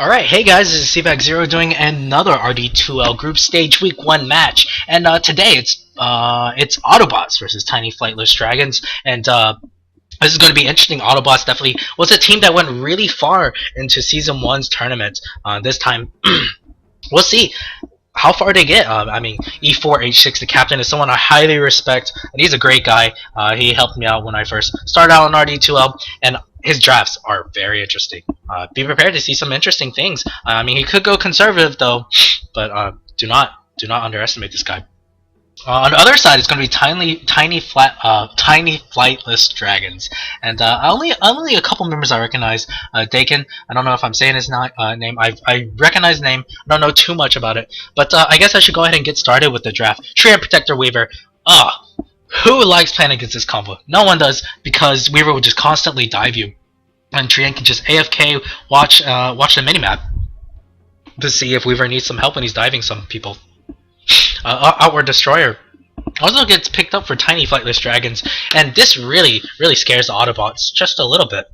Alright, hey guys, this is CVAC0 doing another RD2L Group Stage Week 1 match. And today it's Autobots versus Tiny Flightless Dragons. And this is going to be interesting. Autobots definitely was a team that went really far into Season 1's tournament. This time, we'll see how far they get. I mean, E4H6, the captain, is someone I highly respect, and he's a great guy. He helped me out when I first started out on RD2L, and his drafts are very interesting. Be prepared to see some interesting things. I mean, he could go conservative though, but do not underestimate this guy. On the other side, it's going to be tiny flightless dragons, and only a couple members I recognize. Dakin, I don't know if I'm saying his name. I recognize the name. I don't know too much about it, but I guess I should go ahead and get started with the draft. Treant Protector Weaver. Who likes playing against this combo? No one does, because Weaver will just constantly dive you, and Treant can just AFK watch the minimap to see if Weaver needs some help when he's diving some people. Outward Destroyer also gets picked up for Tiny Flightless Dragons, and this really scares the Autobots just a little bit,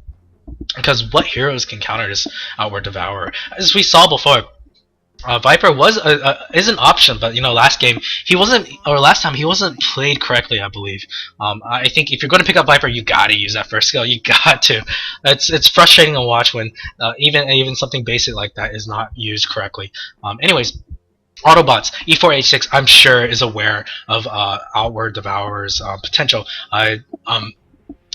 because what heroes can counter this Outward Devourer? As we saw before, Viper is an option, but you know, last time he wasn't played correctly, I believe. I think if you're going to pick up Viper, you gotta use that first skill. You got to. It's frustrating to watch when even something basic like that is not used correctly. Anyways. Autobots, E4H6, I'm sure is aware of Outward Devourer's potential.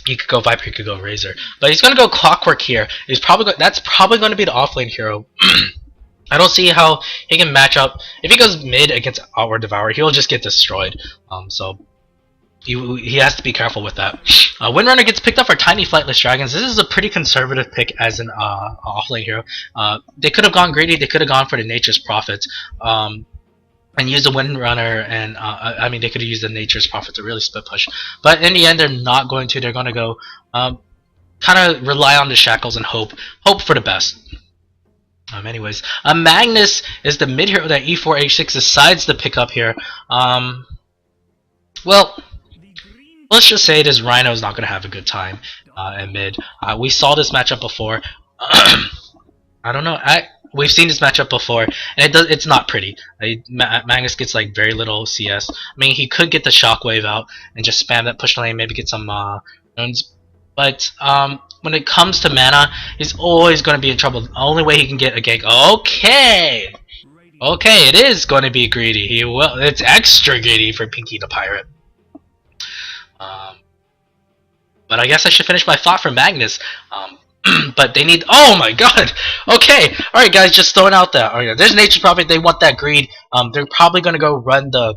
He could go Viper, he could go Razor, but he's gonna go Clockwork here. That's probably going to be the offlane hero. I don't see how he can match up. If he goes mid against Outward Devourer, he'll just get destroyed. So he has to be careful with that. Windrunner gets picked up for Tiny Flightless Dragons. This is a pretty conservative pick as an offlane hero. They could have gone greedy. They could have gone for the Nature's Prophet and used the Windrunner, and I mean, they could have used the Nature's Prophet to really split push. But in the end, they're not going to. They're going to go kind of rely on the Shackles and hope for the best. Anyways, Magnus is the mid hero that E4H6 decides to pick up here. Well, let's just say this Rhino is not going to have a good time at mid. We saw this matchup before. I don't know. We've seen this matchup before, and it's not pretty. Magnus gets like very little CS. I mean, he could get the Shockwave out and just spam that push lane, maybe get some runes. But when it comes to mana, he's always going to be in trouble. The only way he can get a gank. Okay, it is going to be greedy. It's extra greedy for Pinky the Pirate. But I guess I should finish my thought for Magnus. But they need. Oh my God. Okay. All right, guys. Just throwing out that. Oh yeah. There's Nature's Prophet. They want that greed. They're probably gonna go run the.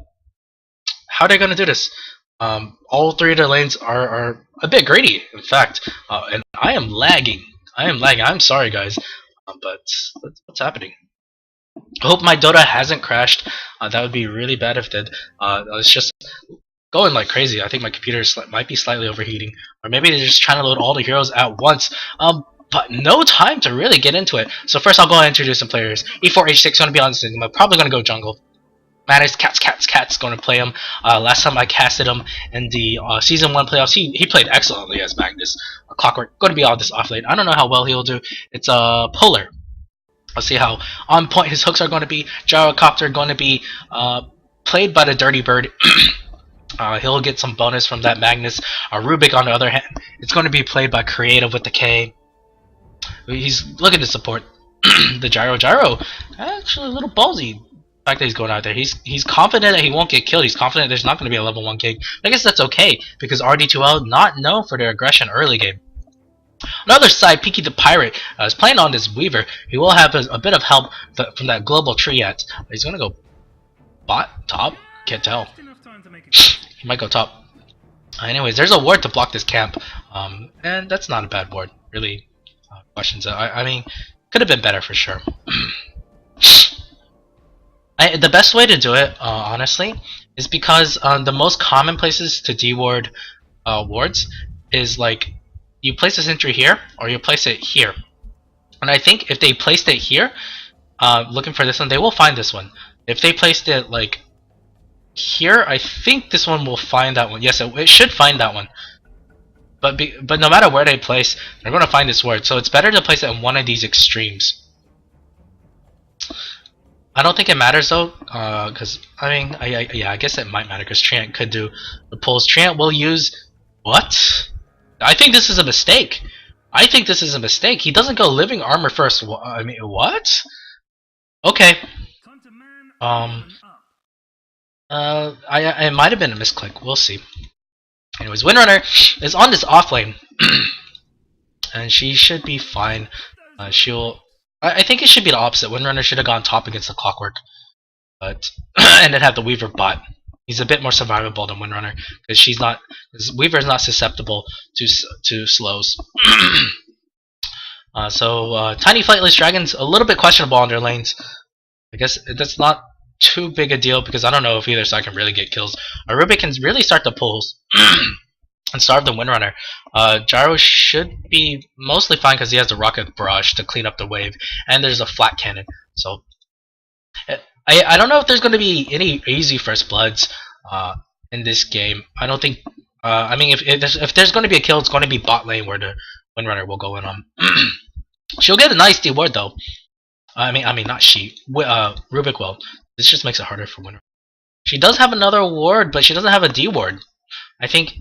How are they gonna do this? All three of their lanes are a bit greedy, in fact. And I am lagging. I'm sorry, guys. But what's happening? I hope my Dota hasn't crashed. That would be really bad if it did. It's just going like crazy. I think my computer might be slightly overheating, or maybe they're just trying to load all the heroes at once. But no time to really get into it. So first, I'll go and introduce some players. E4H6 going to be on this team. I'm probably going to go jungle. Managed Cats going to play him. Last time I casted him in the Season 1 playoffs, he played excellently as Magnus. Clockwork going to be on this offlane. I don't know how well he'll do. It's Polar. Let's see how on point his hooks are going to be. Gyrocopter going to be played by the Dirty Bird. He'll get some bonus from that Magnus. Rubik, on the other hand, it's going to be played by Creative with the K. He's looking to support the Gyro. Actually, a little ballsy. The fact that he's going out there. He's confident that he won't get killed. He's confident there's not going to be a level 1 king. I guess that's okay, because RD2L not known for their aggression early game. On the other side, Pinky the Pirate is playing on this Weaver. He will have a bit of help from that global triad. He's going to go bot, top, can't tell. He might go top. Anyways, there's a ward to block this camp, and that's not a bad ward. Really, questions. I mean, could have been better for sure. The best way to do it, honestly, is because the most common places to deward wards is like you place a sentry here, or you place it here. And I think if they placed it here, looking for this one, they will find this one. If they placed it like here, I think this one will find that one. Yes, it should find that one. But no matter where they place, they're going to find this word. So it's better to place it in one of these extremes. I don't think it matters though, because I mean, yeah, I guess it might matter because Treant could do the pulls. Treant will use what? I think this is a mistake. I think this is a mistake. He doesn't go living armor first. I mean, what? Okay. It might have been a misclick. We'll see. Anyways, Windrunner is on this off lane, and she should be fine. I think it should be the opposite. Windrunner should have gone top against the Clockwork, but and then have the Weaver bot. He's a bit more survivable than Windrunner because Weaver is not susceptible to slows. So Tiny Flightless Dragons a little bit questionable on their lanes. I guess that's not too big a deal because I don't know if either side can really get kills. Rubik can really start the pulls and starve the Windrunner. Gyro should be mostly fine because he has the Rocket Barrage to clean up the wave, and there's a flat cannon. So I don't know if there's going to be any easy first bloods in this game. I don't think. I mean, if there's going to be a kill, it's going to be bot lane where the Windrunner will go in on. She'll get a nice D ward though. I mean, not she. Rubik will. This just makes it harder for Windrunner. She does have another ward, but she doesn't have a D ward. I think.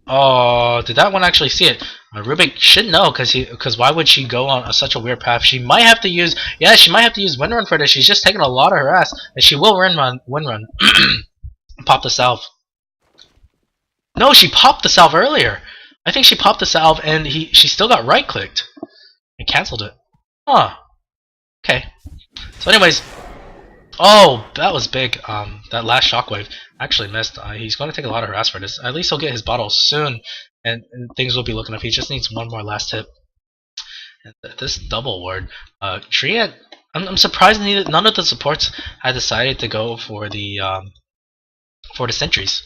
Oh, did that one actually see it? Rubik should know because why would she go on such a weird path? She might have to use Windrun for this. She's just taking a lot of harass, and she will Windrun. Pop the salve. No, she popped the salve earlier. I think she popped the salve and she still got right clicked. It cancelled it. Huh. Okay. So anyways, oh, that was big. That last shockwave actually missed. He's going to take a lot of harass for this. At least he'll get his bottle soon, and things will be looking up. He just needs one more last hit. And this double ward, Treant. I'm surprised none of the supports had decided to go for the sentries.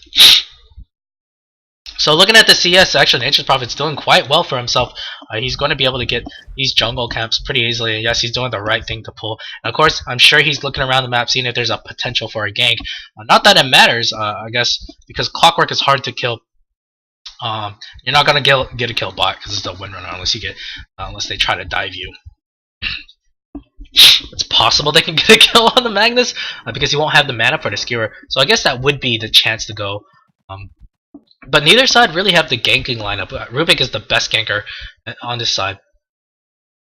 So looking at the CS, actually, Nature's Prophet's doing quite well for himself. He's going to be able to get these jungle camps pretty easily. And yes, he's doing the right thing to pull. And of course, I'm sure he's looking around the map, seeing if there's a potential for a gank. Not that it matters, I guess, because Clockwork is hard to kill. You're not going to get a kill bot because it's the Windrunner unless they try to dive you. It's possible they can get a kill on the Magnus because he won't have the mana for the Skewer. So I guess that would be the chance to go. But neither side really have the ganking lineup. Rubik is the best ganker on this side.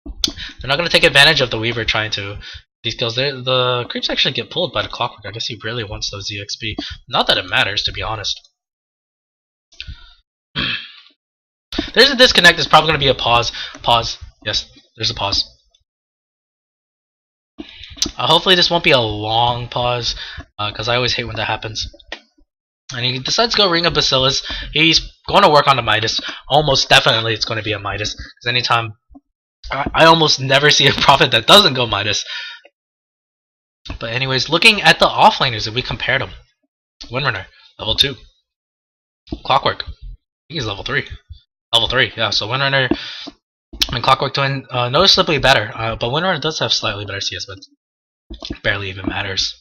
They're not going to take advantage of the Weaver trying to these kills. The creeps actually get pulled by the Clockwork. I guess he really wants those EXP. Not that it matters, to be honest. There's a disconnect. There's probably going to be a pause. Pause. Yes, there's a pause. Hopefully this won't be a long pause, because I always hate when that happens. And he decides to go ring a Bacillus. He's going to work on the Midas. Almost definitely it's going to be a Midas. Because anytime... I almost never see a Prophet that doesn't go Midas. But anyways, looking at the offlaners, if we compare them. Windrunner, level 2. Clockwork, I think he's level 3. Level 3, yeah. So Windrunner and Clockwork doing noticeably better. But Windrunner does have slightly better CS, but barely even matters.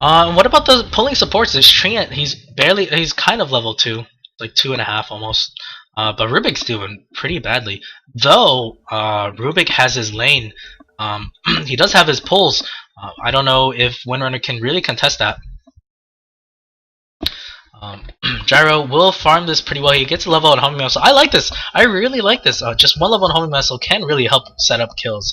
What about the pulling supports? This Treant, he's kind of level 2, like 2.5 almost. But Rubik's doing pretty badly. Though Rubik has his lane, he does have his pulls. I don't know if Windrunner can really contest that. Gyro will farm this pretty well. He gets a level on Homing Missile. I like this. I really like this. Just one level on Homing Missile can really help set up kills.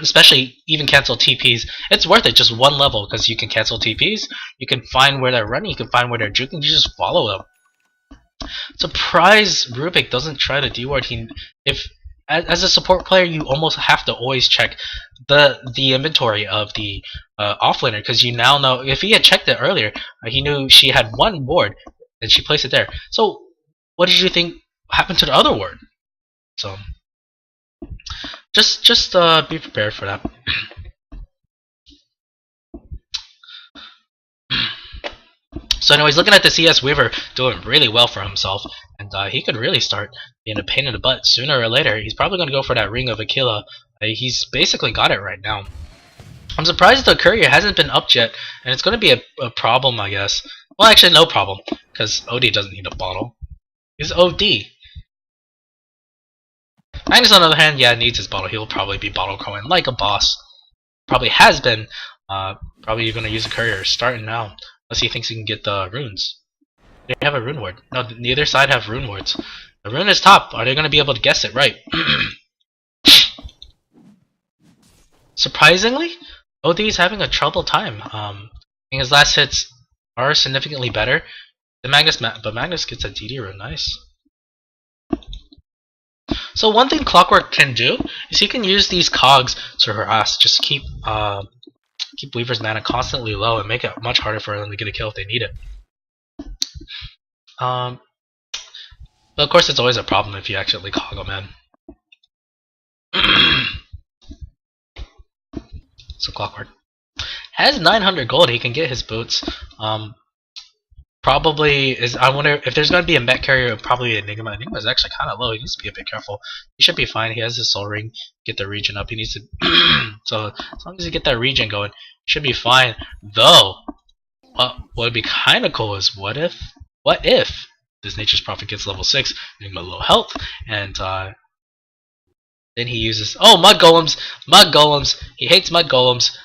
Especially even cancel TPs. It's worth it, just one level, because you can cancel TPs, you can find where they're running, you can find where they're juking, you just follow them. Surprise Rubik doesn't try to D-ward. As a support player, you almost have to always check the inventory of the offlaner, because you now know, if he had checked it earlier, he knew she had one ward, and she placed it there. So, what did you think happened to the other ward? So... Just be prepared for that. So anyways, looking at the CS, Weaver doing really well for himself, and he could really start being a pain in the butt sooner or later. He's probably going to go for that Ring of Aquila. He's basically got it right now. I'm surprised the courier hasn't been upped yet, and it's going to be a problem, I guess. Well, actually, no problem, because OD doesn't need a bottle. He's OD. Magnus, on the other hand, yeah, needs his bottle. He'll probably be bottle going like a boss. Probably has been. Probably gonna use a courier starting now. Unless he thinks he can get the runes. They have a rune ward. No, neither side have rune wards. The rune is top. Are they gonna be able to guess it right? Surprisingly, OD is having a troubled time. His last hits are significantly better than Magnus, but Magnus gets a DD rune. Nice. So one thing Clockwork can do is he can use these cogs to harass, just keep Weaver's mana constantly low and make it much harder for them to get a kill if they need it. But of course, it's always a problem if you actually cog them in. So Clockwork has 900 gold. He can get his boots. Probably is. I wonder if there's going to be a mech carrier. Probably Enigma. Enigma is actually kind of low. He needs to be a bit careful. He should be fine. He has his soul ring. Get the regen up. He needs to. So as long as you get that regen going, should be fine. Though, what would be kind of cool is what if this Nature's Prophet gets level 6, Enigma low health, and then he uses mud golems. Mud golems. He hates mud golems.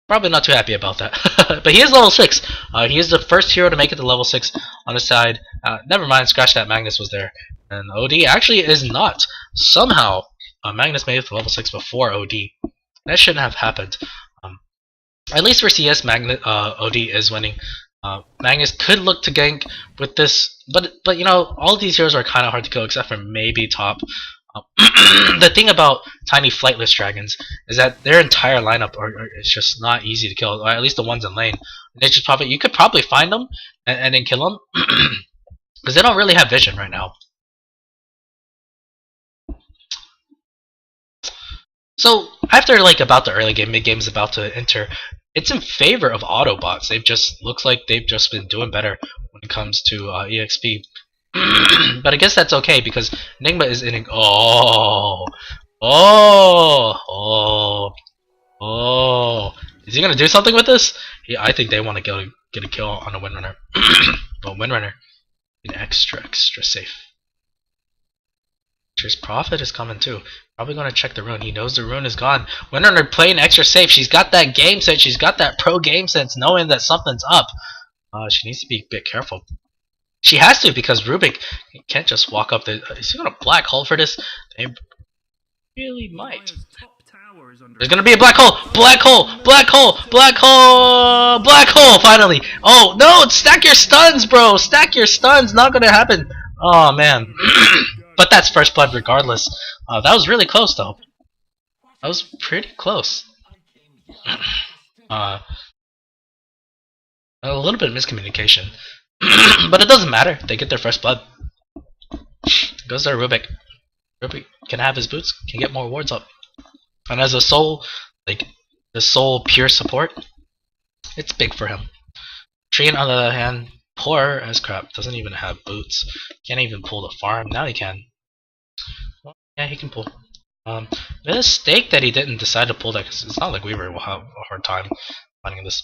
Probably not too happy about that. But he is level 6. He is the first hero to make it to level 6 on his side. Never mind, scratch that, Magnus was there. And OD actually is not. Somehow, Magnus made it to level 6 before OD. That shouldn't have happened. At least for CS, OD is winning. Magnus could look to gank with this, but you know, all of these heroes are kind of hard to kill except for maybe top. The thing about tiny flightless dragons is that their entire lineup is just not easy to kill, or at least the ones in lane. Nature's Prophet, you could probably find them and then kill them, because they don't really have vision right now. So after about the early game, mid game is about to enter, it's in favor of Autobots. Looks like they've just been doing better when it comes to EXP. But I guess that's okay because Enigma is in. Oh, is he gonna do something with this? Yeah, I think they want to get a kill on a Windrunner. But Windrunner, an extra safe. Nature's Prophet is coming too. Probably gonna check the rune. He knows the rune is gone. Windrunner playing extra safe. She's got that game sense. She's got that pro game sense, knowing that something's up. She needs to be a bit careful. She has to because Rubik can't just walk up the. Is he gonna black hole for this? They really might. There's gonna be a black hole! Black hole! Black hole! Black hole! Black hole! Finally! Oh no! Stack your stuns, bro! Stack your stuns! Not gonna happen! Oh man. But that's first blood regardless. That was really close though. That was pretty close. A little bit of miscommunication. But it doesn't matter. They get their first blood. Goes there, Rubik. Rubik can have his boots, can get more wards up. And as a soul, the soul pure support, it's big for him. Trine, on the other hand, poor as crap, doesn't even have boots. Can't even pull the farm. Now he can. Well, yeah, he can pull. The mistake that he didn't decide to pull that, because it's not like Weaver will have a hard time finding this.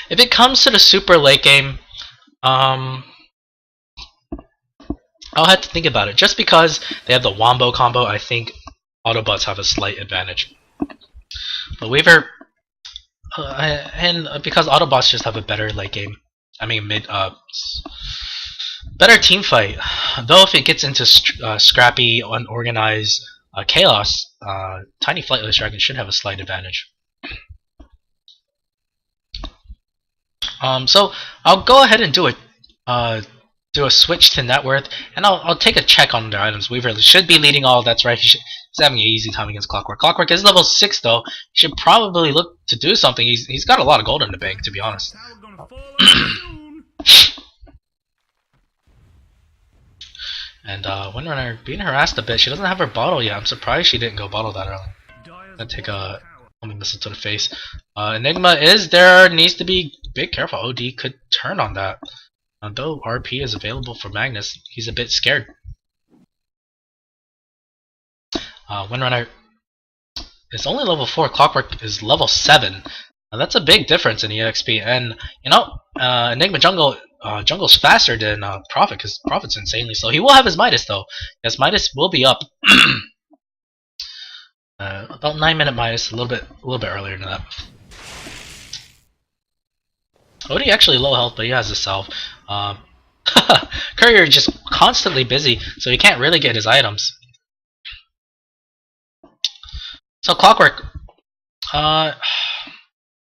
If it comes to the super late game, I'll have to think about it. Just because they have the Wombo combo, I think Autobots have a slight advantage. But Weaver, and because Autobots just have a better late game, better team fight. Though if it gets into scrappy, unorganized chaos, Tiny Flightless Dragon should have a slight advantage. So I'll go ahead and do a switch to net worth, and I'll take a check on their items. Weaver should be leading all. That's right. He's having an easy time against Clockwork. Clockwork is level 6 though. He should probably look to do something. He's got a lot of gold in the bank, to be honest. And Windrunner being harassed a bit. She doesn't have her bottle yet. I'm surprised she didn't go bottle that early. Gonna take a homing missile to the face. Enigma is there. Needs to be big careful. OD could turn on that. Though RP is available for Magnus, he's a bit scared. Windrunner is only level 4. Clockwork is level 7. Now, that's a big difference in EXP. And you know, Enigma Jungle Jungle's faster than Prophet, because Prophet's insanely slow. He will have his Midas though. Yes, Midas will be up. About 9-minute Midas, a little bit earlier than that. Odie actually low health, but he has a self. Courier just constantly busy, so he can't really get his items. So Clockwork,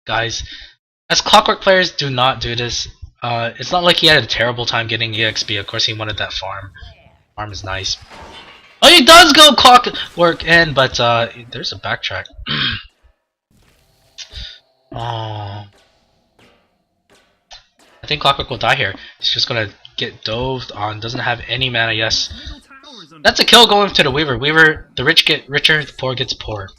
guys, as Clockwork players, do not do this. It's not like he had a terrible time getting EXP. Of course, he wanted that farm. Farm is nice. Oh, he does go Clockwork in, but there's a backtrack. Oh. I think Clockwork will die here. He's just gonna get doved on. Doesn't have any mana. Yes, that's a kill going to the Weaver. Weaver, the rich get richer, the poor gets poorer.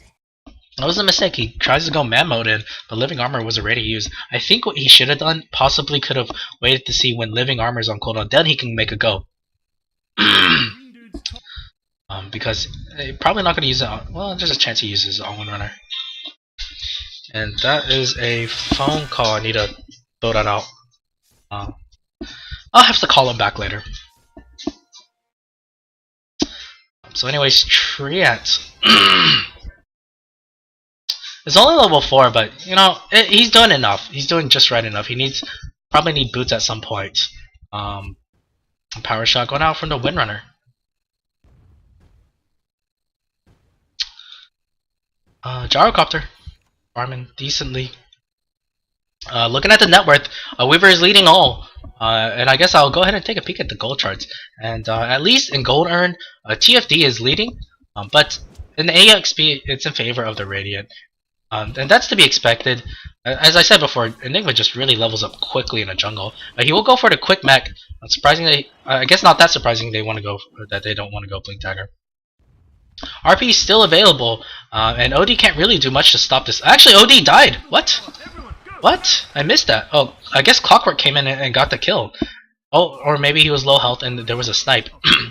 That was a mistake. He tries to go man mode in, but living armor was already used. I think what he should have done, possibly could have waited to see when living armor is on cooldown. Then he can make a go. Because probably not going to use it on, well, there's a chance he uses it on one runner. And that is a phone call. I need to throw that out. I'll have to call him back later. So anyways, Triet. It's only level 4, but you know, he's doing enough. He's doing just right enough. He probably need boots at some point. Power shot going out from the Windrunner. Gyrocopter farming decently. Looking at the net worth, Weaver is leading all. And I guess I'll go ahead and take a peek at the gold charts. And at least in gold earned, TFD is leading. But in the AXP, it's in favor of the Radiant. And that's to be expected. As I said before, Enigma just really levels up quickly in a jungle. He will go for the quick mech. Surprisingly, I guess not that surprising they want to go that they don't want to go Blink Dagger. RP is still available, and OD can't really do much to stop this. Actually, OD died. What? What? I missed that. Oh, I guess Clockwork came in and got the kill. Oh, or maybe he was low health and there was a snipe.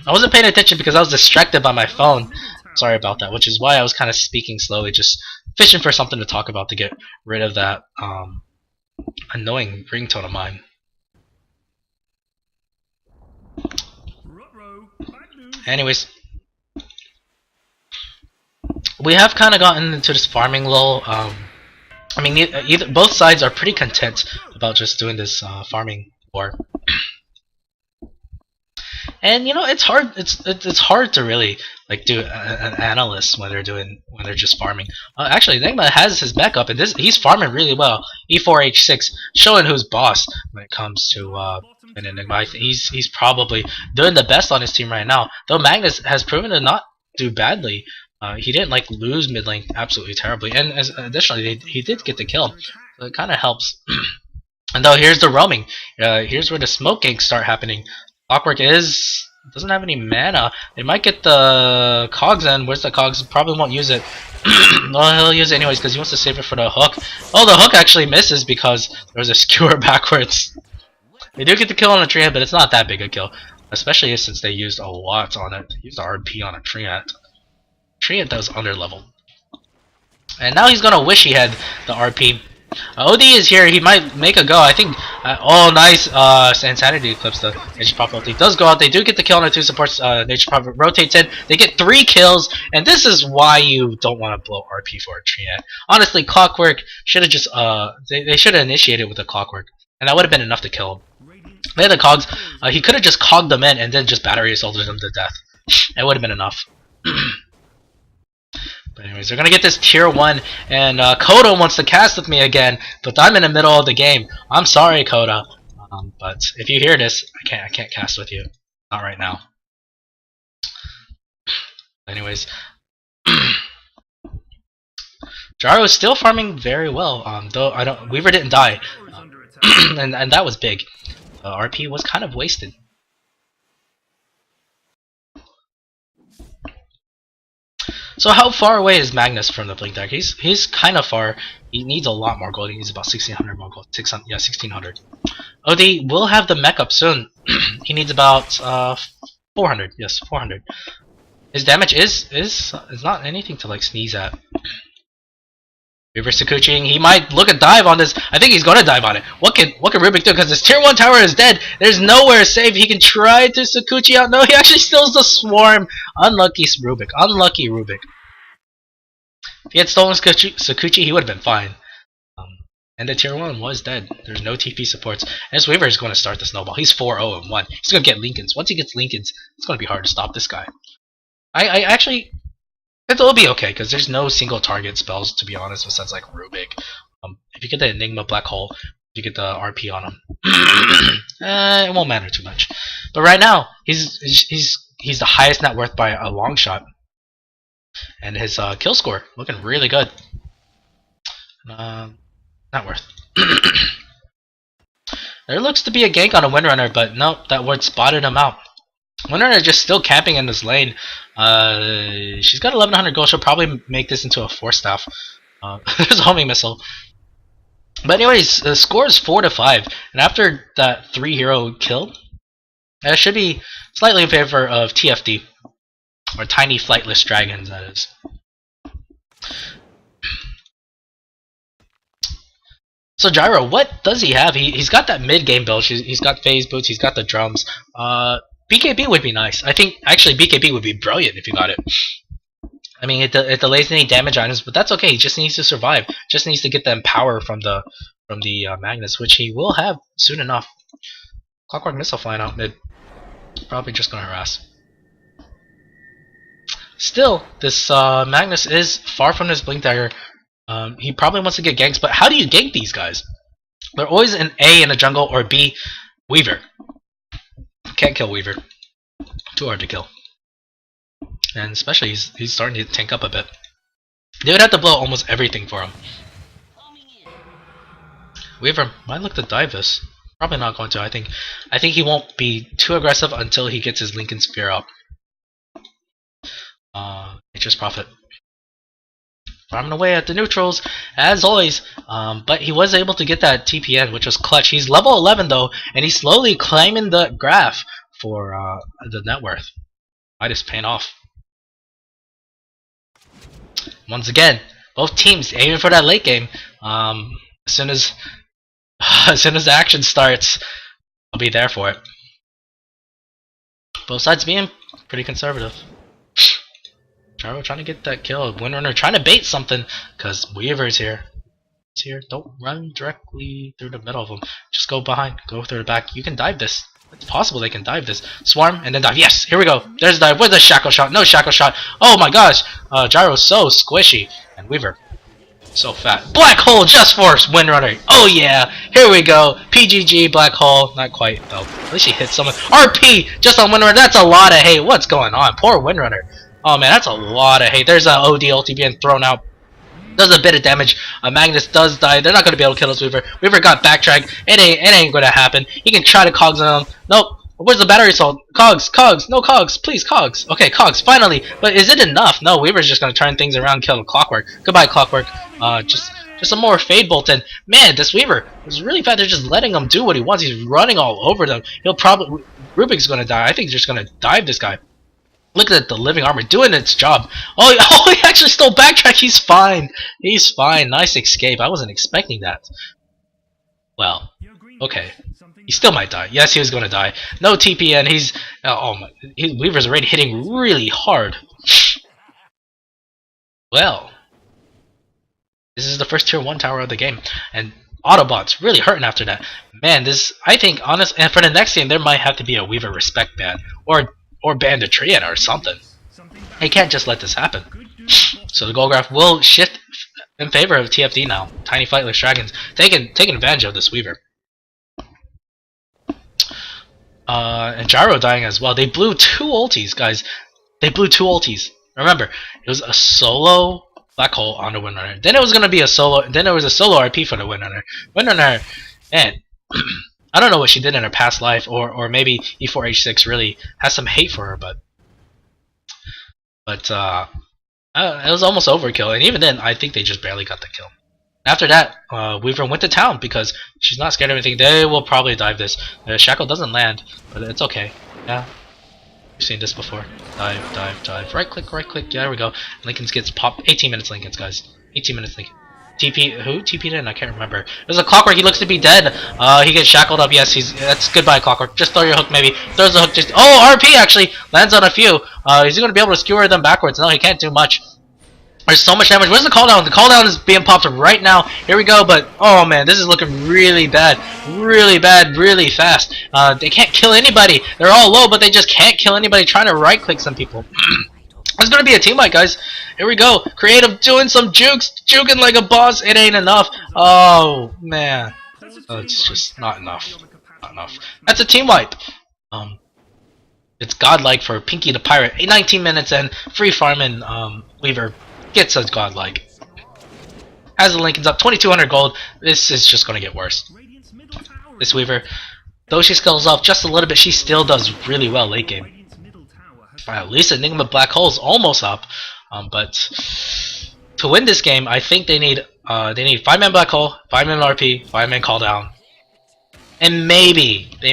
I wasn't paying attention because I was distracted by my phone. Sorry about that, which is why I was kind of speaking slowly, just fishing for something to talk about to get rid of that annoying ringtone of mine. Anyways, we have kind of gotten into this farming lull. I mean, both sides are pretty content about just doing this farming war. And you know, it's hard. It's hard to really like do an analyst when they're just farming. Actually, Enigma has his mech up, and he's farming really well. E4H6, showing who's boss when it comes to an Enigma. He's probably doing the best on his team right now. Though Magnus has proven to not do badly. He didn't like lose mid lane absolutely terribly, and additionally he did get the kill, so it kind of helps. And though here's the roaming, here's where the smoke ganks start happening. Clockwork doesn't have any mana. They might get the cogs in. Where's the cogs? Probably won't use it. Well, he'll use it anyways because he wants to save it for the hook. Oh, the hook actually misses because there was a skewer backwards. They do get the kill on a Triad, but it's not that big a kill, especially since they used a lot on it. They used the RP on a Triad. Triad was under level. And now he's gonna wish he had the RP. OD is here, he might make a go. I think oh nice Insanity Eclipse, the Nature Prophet ulti does go out. They do get the kill on the 2 supports. Nature Prophet rotates in. They get 3 kills, and this is why you don't want to blow RP for a Triad. Honestly, Clockwork should have just they should have initiated with a Clockwork, and that would have been enough to kill him. They had the cogs. He could have just cogged them in and then just battery assaulted them to death. It would have been enough. But anyways, they're gonna get this tier 1, and Coda wants to cast with me again, but I'm in the middle of the game. I'm sorry, Coda, but if you hear this, I can't cast with you, not right now. Anyways, Jaro is still farming very well, though Weaver didn't die, and that was big. RP was kind of wasted. So how far away is Magnus from the Blink Dagger? He's kind of far. He needs a lot more gold. He needs about 1,600 more gold. 600, yeah, 1,600. OD will have the mech up soon. He needs about 400. Yes, 400. His damage is not anything to like sneeze at. Weaver Sakuchi, he might look a dive on this. I think he's gonna dive on it. What can Rubik do? Because this tier 1 tower is dead. There's nowhere safe. He can try to Sakuchi out. No, he actually steals the swarm. Unlucky Rubik. Unlucky Rubik. If he had stolen Sakuchi, he would have been fine. And the tier 1 was dead. There's no TP supports. And this Weaver is going to start the snowball. He's 4-0-1. He's going to get Lincolns. Once he gets Lincolns, it's going to be hard to stop this guy. I actually... It'll be okay, because there's no single target spells, to be honest, besides like Rubik. If you get the Enigma Black Hole, you get the RP on him. It won't matter too much. But right now, he's the highest net worth by a long shot. And his kill score, looking really good. Net worth. There looks to be a gank on a Windrunner, but nope, that word spotted him out. Windrunner just still camping in this lane. She's got 1100 gold. She'll probably make this into a 4-staff. There's a homing missile. But anyways, the score is 4-5. And after that 3-hero kill, it should be slightly in favor of TFD. Or Tiny Flightless Dragons, that is. So Gyro, what does he have? He's got that mid-game build. He's got phase boots. He's got the drums. BKB would be nice. I think actually BKB would be brilliant if you got it. I mean, it delays any damage items, but that's okay. He just needs to survive. Just needs to get them power from the Magnus, which he will have soon enough. Clockwork Missile flying out mid. Probably just gonna harass. Still, this Magnus is far from his Blink Dagger. He probably wants to get ganks, but how do you gank these guys? They're always an A in the jungle or B, Weaver. Can't kill Weaver. Too hard to kill. And especially he's starting to tank up a bit. They would have to blow almost everything for him. Weaver might look to dive this. Probably not going to. I think he won't be too aggressive until he gets his Lincoln Spear up. Nature's Prophet. Farming away at the neutrals, as always, but he was able to get that TPN, which was clutch. He's level 11 though, and he's slowly climbing the graph for the net worth. Might is paying off. Once again, both teams aiming for that late game. As soon as the action starts, I'll be there for it. Both sides being pretty conservative. Gyro trying to get that kill. Windrunner trying to bait something because Weaver's here. He's here. Don't run directly through the middle of them. Just go behind. Go through the back. You can dive this. It's possible they can dive this. Swarm and then dive. Yes, here we go. There's the dive. Where's the shackle shot? No shackle shot. Oh my gosh. Gyro's so squishy. And Weaver so fat. Black hole just for Windrunner. Oh yeah. Here we go. PGG Black hole. Not quite though. At least he hit someone. RP just on Windrunner. That's a lot of hate. What's going on? Poor Windrunner. Oh man, that's a lot of hate. There's an OD ulti being thrown out. Does a bit of damage. Magnus does die. They're not going to be able to kill this Weaver. Weaver got backtracked. It ain't going to happen. He can try to cogs on him. Nope. Where's the battery assault? Cogs. No cogs. Please, cogs. Okay, cogs. Finally. But is it enough? No, Weaver's just going to turn things around and kill Clockwork. Goodbye, Clockwork. Just some more Fade Bolt. And man, this Weaver is really fat. They're just letting him do what he wants. He's running all over them. He'll probably... Rubik's going to die. I think he's just going to dive this guy. Look at the living armor doing its job. Oh, he actually stole backtrack. He's fine. He's fine. Nice escape. I wasn't expecting that. Well, okay. He still might die. Yes, he was going to die. No TPN. He's Weaver's already hitting really hard. Well, this is the first tier 1 tower of the game, and Autobots really hurting after that. Man, this I think honest. And for the next game, there might have to be a Weaver respect ban or ban the Triana or something. They can't just let this happen. So the goal graph will shift in favor of TFD now. Tiny Flightless Dragons taking advantage of this Weaver. And Gyro dying as well. They blew 2 ultis, guys. They blew 2 ultis. Remember, it was a solo Black Hole on the Windrunner. Then it was gonna be a solo. Then there was a solo RP for the Windrunner. Windrunner, man. I don't know what she did in her past life, or maybe E4H6 really has some hate for her, but it was almost overkill, and even then, I think they just barely got the kill. After that, Weaver went to town because she's not scared of anything. They will probably dive this. The shackle doesn't land, but it's okay. Yeah, we've seen this before. Dive. Right click. Yeah, there we go. Lincoln's gets popped. 18 minutes Lincoln's, guys. 18 minutes Lincoln. TP who TP'd in? I can't remember. There's a Clockwork. He looks to be dead. He gets shackled up. Yes, that's goodbye Clockwork. Just throw your hook maybe. Throws the hook. Just RP actually lands on a few. Is he gonna be able to skewer them backwards? No, he can't do much. There's so much damage. Where's the cooldown? The cooldown is being popped right now. Here we go. But oh man, this is looking really bad, really fast. They can't kill anybody. They're all low, but they just can't kill anybody. Trying to right click some people. It's gonna be a team fight, guys. Here we go. Creative doing some jukes, juking like a boss. It ain't enough. Oh man, it's just not enough. Not enough. That's a team wipe. It's godlike for Pinky the Pirate. 19 minutes in, free farming. Weaver gets a godlike. As the Lincoln's up, 2,200 gold. This is just gonna get worse. This Weaver, though she scales off just a little bit, she still does really well late game. At least Enigma Black Hole's almost up, but to win this game, I think they need 5-man Black Hole, 5-man RP, 5-man Call Down, and maybe they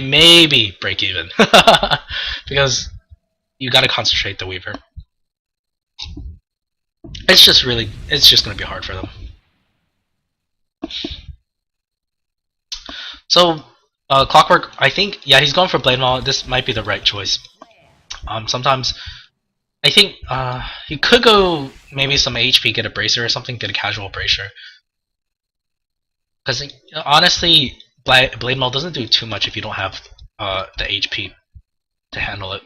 break even because you got to concentrate the Weaver. It's just gonna be hard for them. So Clockwork, I think, yeah, he's going for Blade Maul. This might be the right choice. Sometimes I think he could go maybe some HP, get a bracer or something, get a casual bracer. Because honestly, Blade Maul doesn't do too much if you don't have the HP to handle it.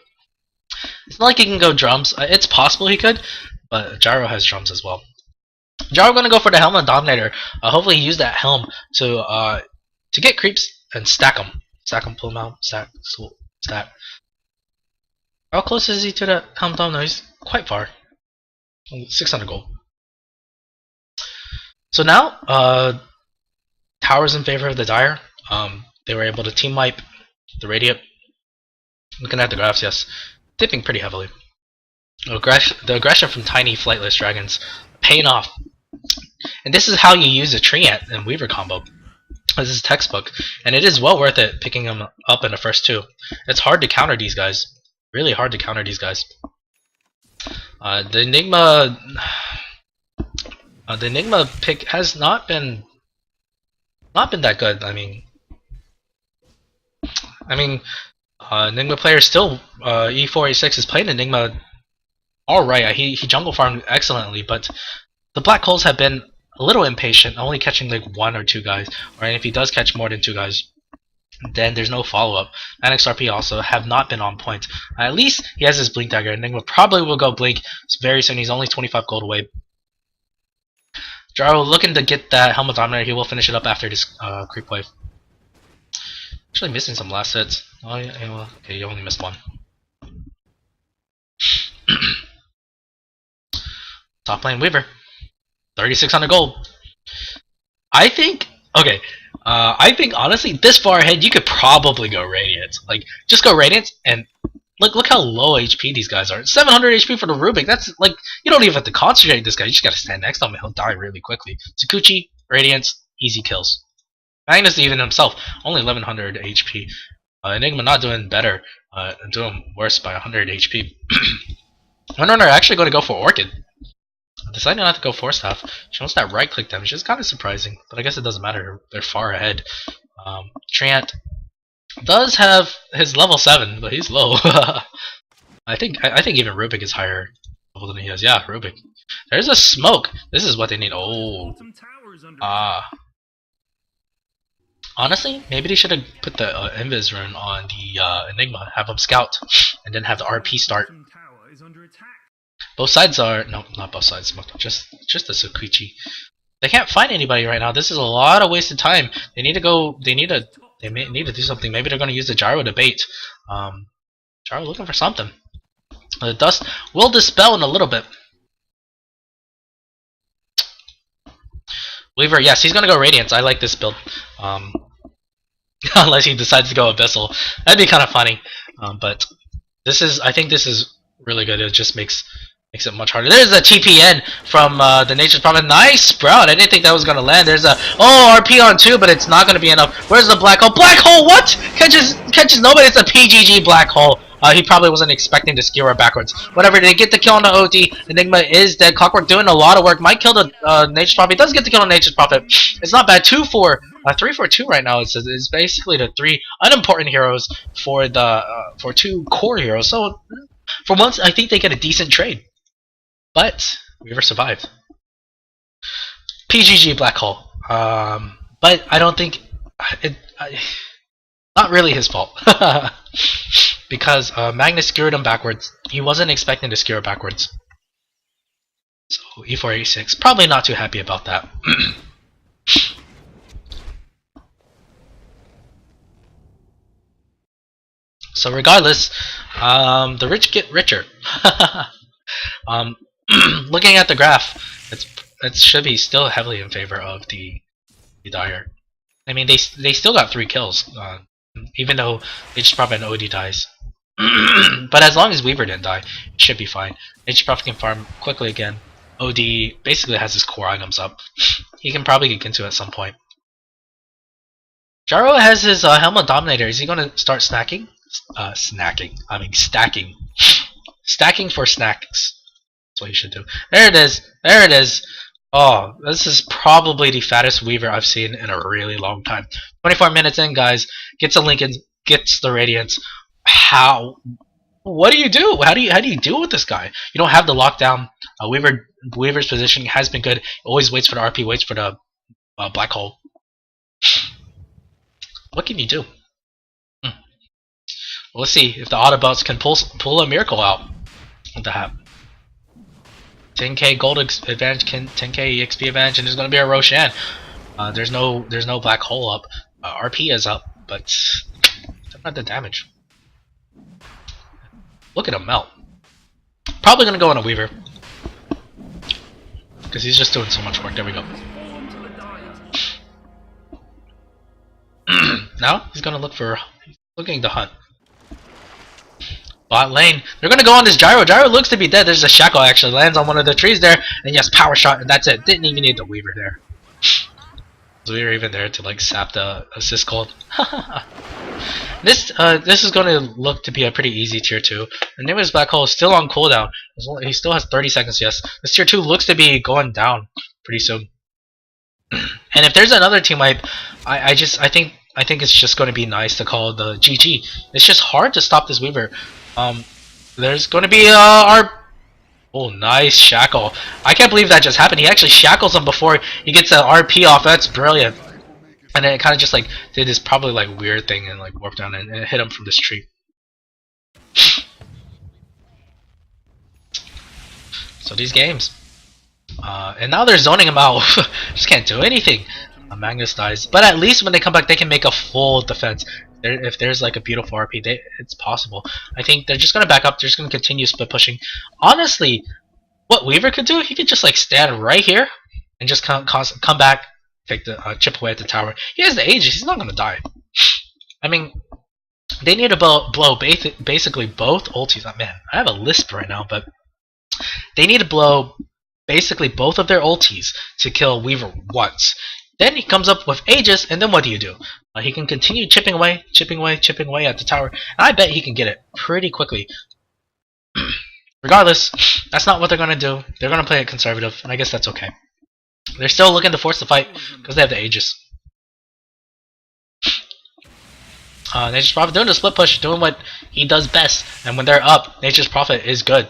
It's not like he can go drums. It's possible he could, but Gyro has drums as well. Gyro gonna go for the Helm and Dominator. Hopefully he use that Helm to get creeps and stack them. Stack them, pull them out, stack. How close is he to the Helm Dome? No, he's quite far. 600 gold. So now, Tower's in favor of the Dire. They were able to team wipe the Radiant. Looking at the graphs, yes. Dipping pretty heavily. The aggression from tiny flightless dragons paying off. And this is how you use a Treant and Weaver combo. This is textbook. And it is well worth it picking them up in the first two. It's hard to counter these guys. Really hard to counter these guys. The Enigma pick has not been that good. I mean, Enigma player still E4 A6 is playing Enigma all right. He jungle farmed excellently, but the Black Holes have been a little impatient, only catching like 1 or 2 guys. Or if he does catch more than 2 guys, then there's no follow-up. NXRP also have not been on point. At least he has his Blink Dagger. Enigma probably will go Blink very soon. He's only 25 gold away. Gyro looking to get that Helmet Dominator. He will finish it up after this creep wave. Actually missing some last hits. Oh yeah, well, okay, you only missed 1. Top lane Weaver. 3,600 gold. I think honestly, this far ahead, you could probably go Radiant. Like, just go Radiant, and look how low HP these guys are. 700 HP for the Rubik. That's like, you don't even have to concentrate this guy. You just gotta stand next to him, and he'll die really quickly. Sakuchi, Radiant, easy kills. Magnus even himself, only 1100 HP. Enigma not doing better, doing worse by 100 HP. Runner actually going to go for Orchid. Deciding not to go Force Staff. She wants that right click damage. It's kind of surprising, but I guess it doesn't matter. They're far ahead. Treant does have his level 7, but he's low. I think even Rubik is higher level than he is. Yeah, Rubik. There's a smoke. This is what they need. Oh. Honestly, maybe they should have put the Invis rune on the Enigma, have him scout, and then have the RP start. Both sides are not both sides. Just the Sakuchi. They can't find anybody right now. This is a lot of wasted time. They need to go. They need to do something. Maybe they're going to use the Gyro to bait. Gyro looking for something. The dust will dispel in a little bit. Weaver, yes, he's going to go Radiance. I like this build. Unless he decides to go Abyssal. That'd be kind of funny. But I think this is really good. It just makes it much harder. There's a TPN from the Nature's Prophet. Nice Sprout. I didn't think that was going to land. There's a RP on 2, but it's not going to be enough. Where's the Black Hole? Black Hole, what? Catches nobody. It's a PGG Black Hole. He probably wasn't expecting to skewer backwards. Whatever, they get the kill on the OD. Enigma is dead. Clockwork doing a lot of work. Might kill the Nature's Prophet. He does get the kill on Nature's Prophet. It's not bad. 3 for 2 right now. It's basically the 3 unimportant heroes for the for 2 core heroes. So for once, I think they get a decent trade. But Weaver survived. PGG Black Hole. But I don't think not really his fault. Because Magnus skewered him backwards. He wasn't expecting to skewer backwards. So E4, E6. Probably not too happy about that. So regardless, the rich get richer. Looking at the graph, it should be still heavily in favor of the Dire. I mean, they still got 3 kills, even though they just probably an OD dies. But as long as Weaver didn't die, it should be fine. They just probably can farm quickly again. OD basically has his core items up. He can probably get into it at some point. Gyro has his Helmet Dominator. Is he going to start snacking? Stacking for snacks. That's what he should do. There it is. There it is. Oh, this is probably the fattest Weaver I've seen in a really long time. 24 minutes in, guys. Gets a Lincoln. Gets the Radiance. How? What do you do? How do you deal with this guy? You don't have the lockdown. Weaver's position has been good. Always waits for the RP. Waits for the black hole. What can you do? Let's see if the Autobots can pull a miracle out with the hat. 10k gold advantage, 10k EXP advantage, and there's going to be a Roshan. There's no black hole up. RP is up, but not the damage. Look at him melt. Probably going to go on a Weaver because he's just doing so much work. There we go. Now he's going to looking to hunt. Bot lane. They're gonna go on this Gyro. Gyro looks to be dead. There's a Shackle actually. Lands on one of the trees there. And yes, power shot, and that's it. Didn't even need the Weaver there. Was Weaver even there to like sap the assist cold? This is gonna look to be a pretty easy tier 2. The name of his black hole is still on cooldown. He still has 30 seconds, yes. This tier 2 looks to be going down pretty soon. And if there's another team wipe, I think it's just going to be nice to call the GG. It's just hard to stop this Weaver. There's going to be oh, nice Shackle. I can't believe that just happened. He actually shackles him before he gets an RP off. That's brilliant. And then it kind of just like did this probably like weird thing and like warped down and hit him from this tree. So these games. And now they're zoning him out. Just can't do anything. Magnus dies. But at least when they come back, they can make a full defense. If there's like a beautiful RP, it's possible. I think they're just going to back up. They're just going to continue split pushing. Honestly, what Weaver could do, he could just like stand right here and just come back, take the chip away at the tower. He has the Aegis. He's not going to die. I mean, they need to blow basically both ultis. Oh, man, I have a lisp right now, but they need to blow basically both of their ultis to kill Weaver once. Then he comes up with Aegis, and then what do? He can continue chipping away at the tower, and I bet he can get it pretty quickly. Regardless, that's not what they're going to do. They're going to play it conservative, and I guess that's okay. They're still looking to force the fight because they have the Aegis. Nature's Prophet doing the split push, doing what he does best, and when they're up, Nature's Prophet is good.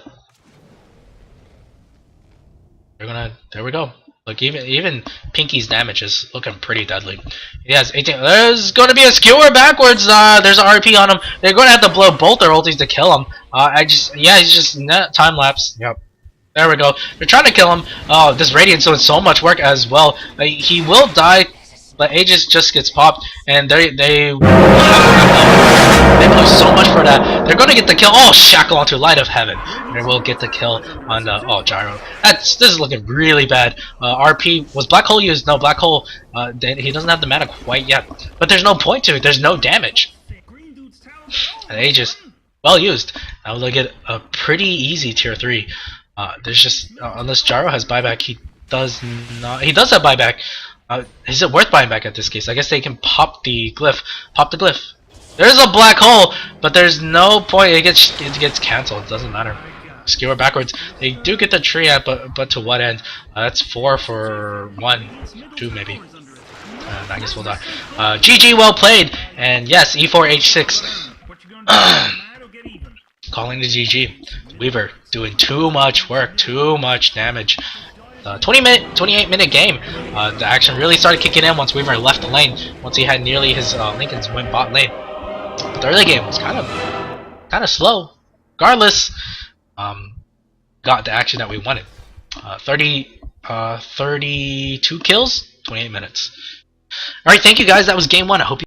There we go. Look, even Pinky's damage is looking pretty deadly. He has 18. There's going to be a skewer backwards. There's an RP on him. They're going to have to blow both their ultis to kill him. He's just time lapse. Yep. There we go. They're trying to kill him. Oh, this Radiant's doing so much work as well. He will die, but Aegis just gets popped, and they blew so much for that. They're gonna get the kill. Oh, Shackle onto Light of Heaven. And they will get the kill on the Gyro. This is looking really bad. RP was Black Hole used? No, Black Hole. He doesn't have the mana quite yet, but there's no point to it. There's no damage. And Aegis, well used. Now they'll get a pretty easy tier 3. There's just unless Gyro has buyback, he does not. He does have buyback. Is it worth buying back at this case? I guess they can pop the glyph. Pop the glyph. There's a black hole, but there's no point. It gets canceled. It doesn't matter. Skewer backwards. They do get the tree at, but to what end? That's 4 for 1, 2 maybe. I guess we'll die. GG, well played. And yes, E4 H6. Calling the GG. Weaver doing too much work, too much damage. 28 minute game. The action really started kicking in once Weaver left the lane. Once he had nearly his Lincolns win bot lane. But the early game was kind of slow. Regardless, got the action that we wanted. 32 kills, 28 minutes. All right, thank you guys. That was game 1. I hope you